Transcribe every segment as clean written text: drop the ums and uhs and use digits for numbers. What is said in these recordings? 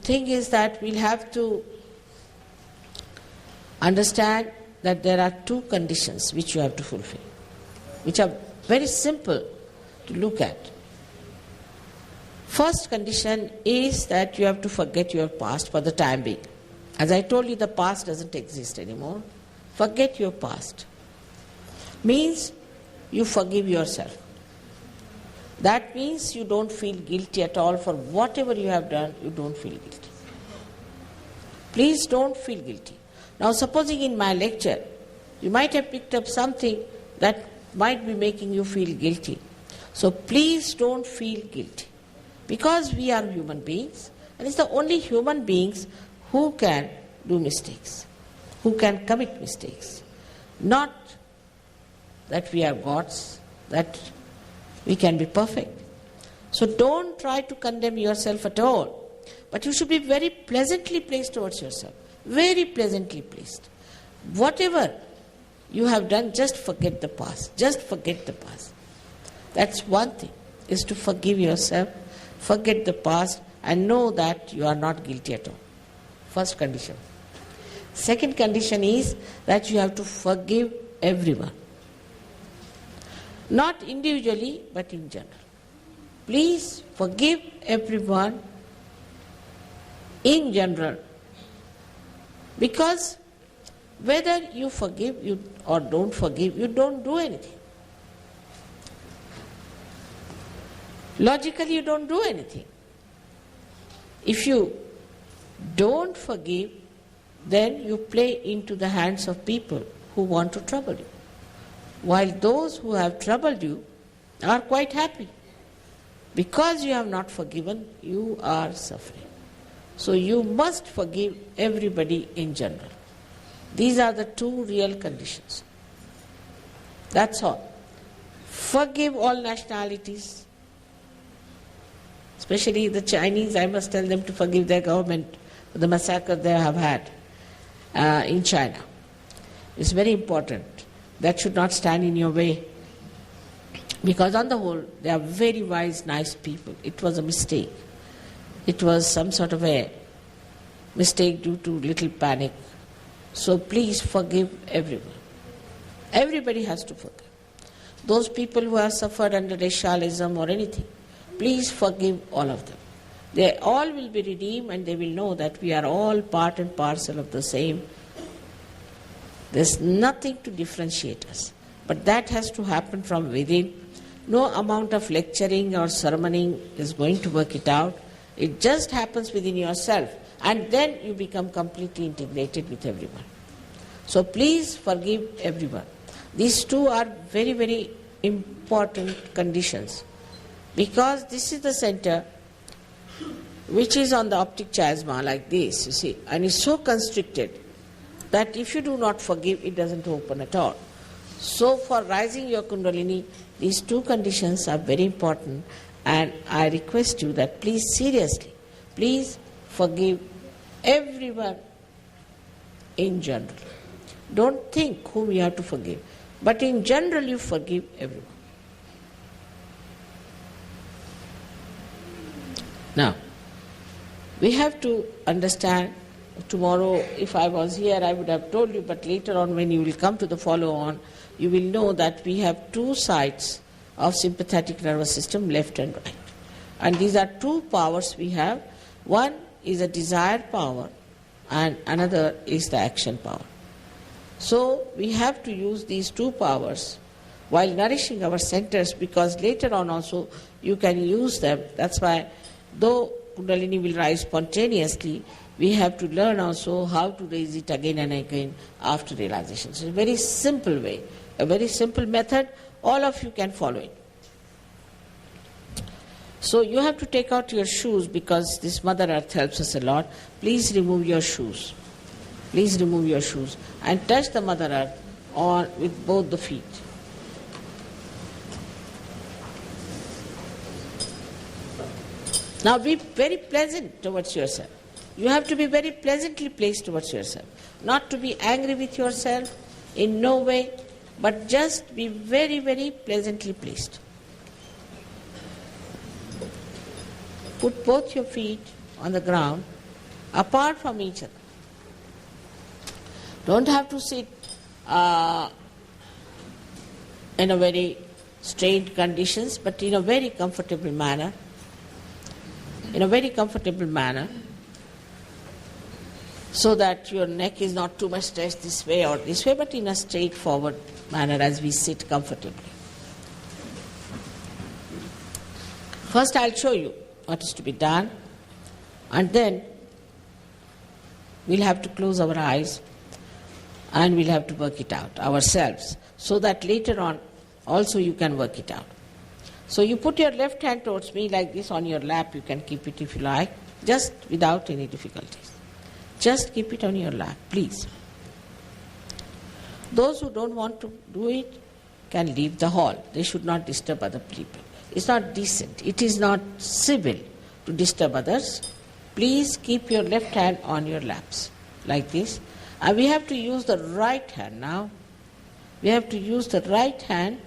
thing is that we'll have to understand that there are two conditions which you have to fulfill, which are very simple to look at. First condition is that you have to forget your past for the time being. As I told you, the past doesn't exist anymore. Forget your past. Means you forgive yourself. That means you don't feel guilty at all for whatever you have done, you don't feel guilty. Please don't feel guilty. Now supposing in my lecture, you might have picked up something that might be making you feel guilty. So please don't feel guilty. Because we are human beings, and it's the only human beings who can do mistakes, who can commit mistakes. Not that we are gods, that we can be perfect. So don't try to condemn yourself at all. But you should be very pleasantly placed towards yourself. Very pleasantly placed. Whatever you have done, just forget the past. Just forget the past. That's one thing, is to forgive yourself, forget the past, and know that you are not guilty at all. First condition. Second condition is that you have to forgive everyone. Not individually, but in general. Please forgive everyone in general. Because whether you forgive or don't forgive, you don't do anything. Logically, you don't do anything. If you don't forgive, then you play into the hands of people who want to trouble you. While those who have troubled you are quite happy. Because you have not forgiven, you are suffering. So you must forgive everybody in general. These are the two real conditions. That's all. Forgive all nationalities. Especially the Chinese, I must tell them to forgive their government for the massacre they have had in China. It's very important. That should not stand in your way. Because on the whole, they are very wise, nice people. It was a mistake. It was some sort of a mistake due to little panic. So please forgive everyone. Everybody has to forgive. Those people who have suffered under racialism or anything, please forgive all of them. They all will be redeemed and they will know that we are all part and parcel of the same. There's nothing to differentiate us. But that has to happen from within. No amount of lecturing or sermoning is going to work it out. It just happens within yourself. And then you become completely integrated with everyone. So please forgive everyone. These two are very, very important conditions. Because this is the center which is on the optic chiasma like this, you see. And it's so constricted that if you do not forgive, it doesn't open at all. So for rising your Kundalini, these two conditions are very important, and I request you that please seriously, please forgive everyone in general. Don't think whom you have to forgive, but in general you forgive everyone. Now, we have to understand. Tomorrow, if I was here, I would have told you, but later on when you will come to the follow-on, you will know that we have two sides of sympathetic nervous system, left and right. And these are two powers we have. One is a desire power and another is the action power. So we have to use these two powers while nourishing our centers, because later on also you can use them. That's why, though Kundalini will rise spontaneously, we have to learn also how to raise it again and again after realization. So it's a very simple way, a very simple method. All of you can follow it. So you have to take out your shoes, because this Mother Earth helps us a lot. Please remove your shoes. Please remove your shoes and touch the Mother Earth with both the feet. Now be very pleasant towards yourself. You have to be very pleasantly placed towards yourself. Not to be angry with yourself in no way, but just be very, very pleasantly placed. Put both your feet on the ground apart from each other. Don't have to sit in a very strained conditions, but in a very comfortable manner. In a very comfortable manner, so that your neck is not too much stretched this way or this way, but in a straightforward manner as we sit comfortably. First I'll show you what is to be done, and then we'll have to close our eyes and we'll have to work it out ourselves, so that later on also you can work it out. So you put your left hand towards me like this on your lap. You can keep it if you like, just without any difficulties. Just keep it on your lap, please. Those who don't want to do it can leave the hall. They should not disturb other people. It's not decent. It is not civil to disturb others. Please keep your left hand on your laps like this. And we have to use the right hand now. We have to use the right hand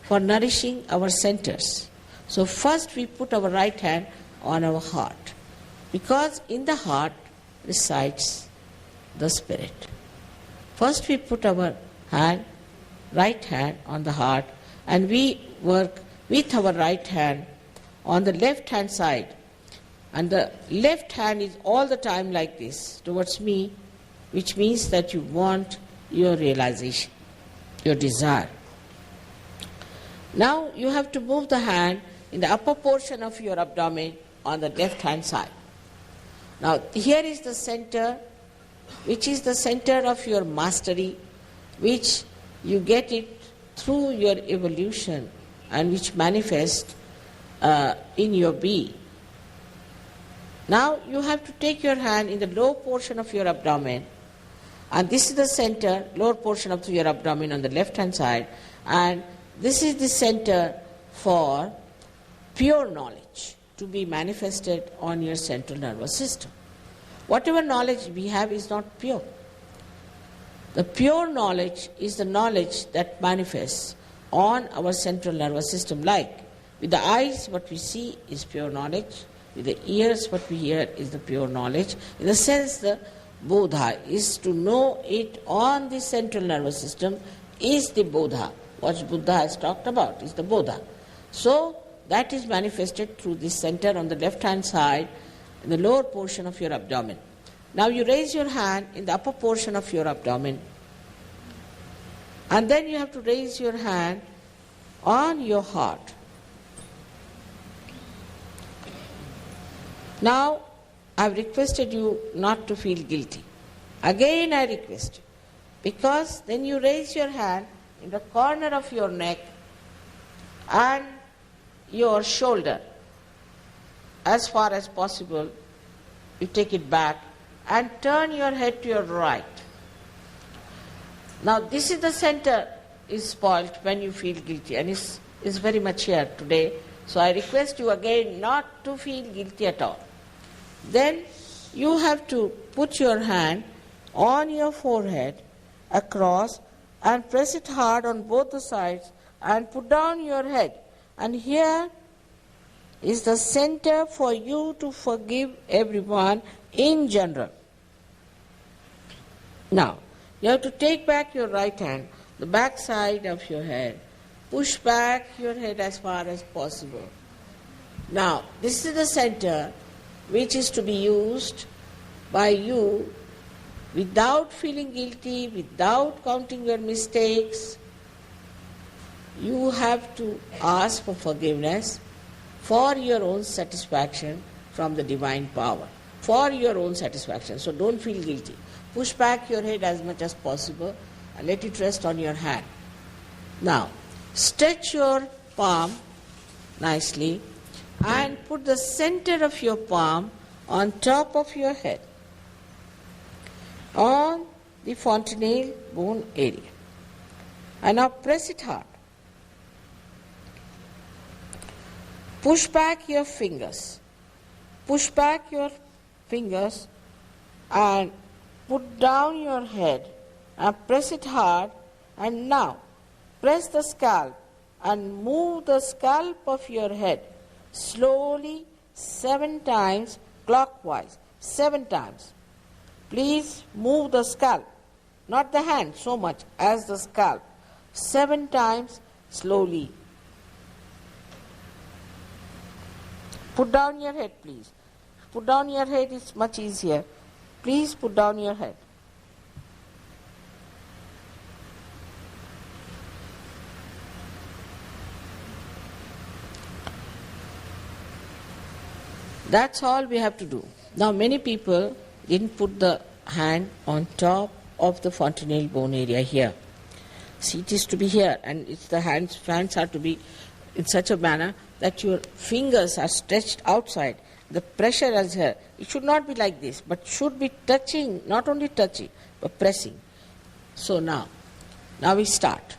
for nourishing our centers. So first we put our right hand on our heart, because in the heart resides the spirit. First we put our right hand on the heart, and we work with our right hand on the left hand side. And the left hand is all the time like this towards me, which means that you want your realization, your desire. Now you have to move the hand in the upper portion of your abdomen on the left hand side. Now here is the center, which is the center of your mastery, which you get it through your evolution and which manifests in your being. Now you have to take your hand in the lower portion of your abdomen, and this is the center, lower portion of your abdomen on the left hand side, and this is the center for pure knowledge to be manifested on your central nervous system. Whatever knowledge we have is not pure. The pure knowledge is the knowledge that manifests on our central nervous system. Like with the eyes, what we see is pure knowledge. With the ears, what we hear is the pure knowledge. In the sense, the Bodha is to know it on the central nervous system is the Bodha. What Buddha has talked about is the Bodha. So that is manifested through this center on the left hand side in the lower portion of your abdomen. Now you raise your hand in the upper portion of your abdomen, and then you have to raise your hand on your heart. Now I have requested you not to feel guilty. Again I request you, because then you raise your hand in the corner of your neck and your shoulder. As far as possible, you take it back and turn your head to your right. Now this is the center is spoilt when you feel guilty, and is very much here today. So I request you again not to feel guilty at all. Then you have to put your hand on your forehead across and press it hard on both the sides and put down your head. And here is the center for you to forgive everyone in general. Now, you have to take back your right hand, the back side of your head. Push back your head as far as possible. Now, this is the center which is to be used by you without feeling guilty, without counting your mistakes. You have to ask for forgiveness for your own satisfaction from the divine power, for your own satisfaction. So don't feel guilty. Push back your head as much as possible and let it rest on your hand. Now, stretch your palm nicely and put the center of your palm on top of your head, on the fontanelle bone area. And now press it hard. Push back your fingers. Push back your fingers and put down your head and press it hard. And now press the scalp and move the scalp of your head slowly 7 times clockwise. 7 times. Please move the scalp, not the hand so much as the scalp. 7 times slowly. Put down your head, please. Put down your head, it's much easier. Please put down your head. That's all we have to do. Now, many people didn't put the hand on top of the fontanelle bone area here. See, it is to be here, and it's the hands are to be in such a manner that your fingers are stretched outside. The pressure is here. It should not be like this, but should be touching, not only touching, but pressing. So now we start.